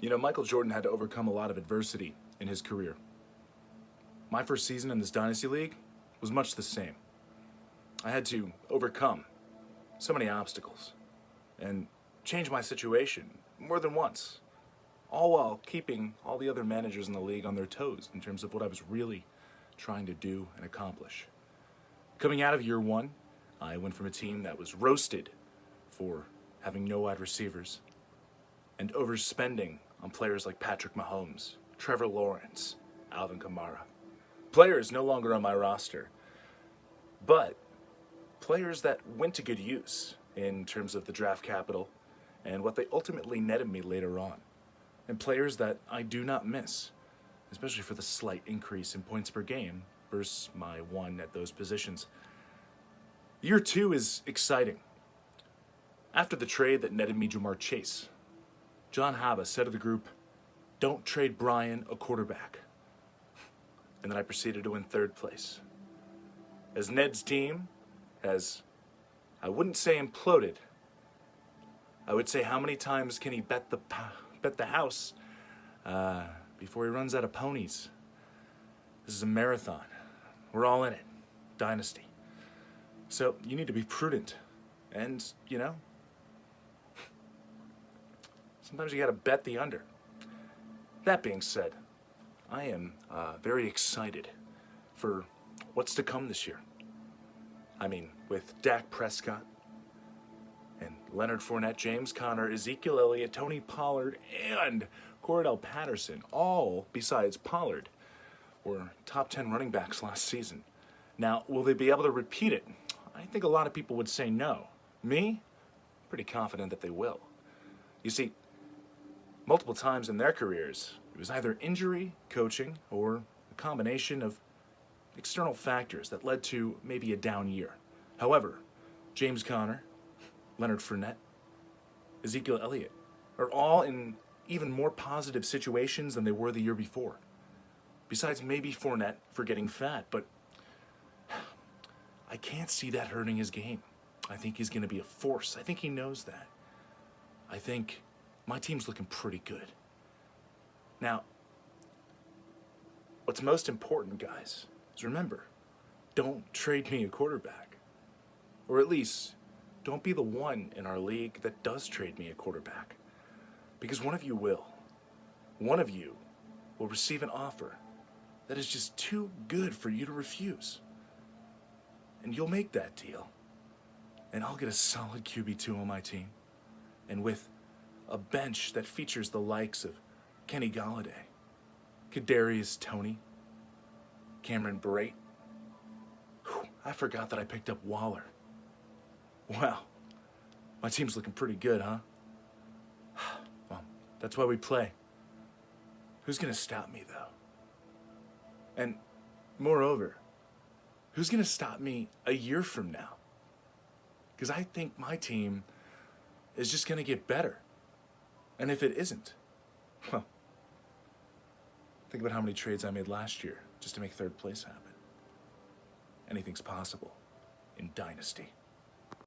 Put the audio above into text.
You know, Michael Jordan had to overcome a lot of adversity in his career. My first season in this Dynasty League was much the same. I had to overcome so many obstacles and change my situation more than once, all while keeping all the other managers in the league on their toes in terms of what I was really trying to do and accomplish. Coming out of year one, I went from a team that was roasted for having no wide receivers and overspending on players like Patrick Mahomes, Trevor Lawrence, Alvin Kamara. Players no longer on my roster, but players that went to good use in terms of the draft capital and what they ultimately netted me later on. And players that I do not miss, especially for the slight increase in points per game versus my one at those positions. Year two is exciting. After the trade that netted me Jamar Chase, John Haba said to the group, "Don't trade Bryan a quarterback." And then I proceeded to win third place. As Ned's team has, I wouldn't say imploded, I would say how many times can he bet the house before he runs out of ponies? This is a marathon. We're all in it. Dynasty. So you need to be prudent. And, you know, sometimes you got to bet the under. That being said, I am very excited for what's to come this year. I mean, with Dak Prescott and Leonard Fournette, James Conner, Ezekiel Elliott, Tony Pollard, and Cordell Patterson, all besides Pollard, were top 10 running backs last season. Now, will they be able to repeat it? I think a lot of people would say no. Me? Pretty confident that they will. You see, multiple times in their careers, it was either injury, coaching, or a combination of external factors that led to maybe a down year. However, James Conner, Leonard Fournette, Ezekiel Elliott are all in even more positive situations than they were the year before. Besides maybe Fournette for getting fat, but I can't see that hurting his game. I think he's going to be a force. I think he knows that. I think my team's looking pretty good. Now, what's most important, guys, is remember, don't trade me a quarterback. Or at least, don't be the one in our league that does trade me a quarterback. Because one of you will. One of you will receive an offer that is just too good for you to refuse. And you'll make that deal. And I'll get a solid QB2 on my team. And with a bench that features the likes of Kenny Galladay, Kadarius Toney, Cameron Brate. I forgot that I picked up Waller. Wow, my team's looking pretty good, huh? Well, that's why we play. Who's gonna stop me, though? And moreover, who's gonna stop me a year from now? Because I think my team is just gonna get better. And if it isn't, well, think about how many trades I made last year just to make third place happen. Anything's possible in Dynasty.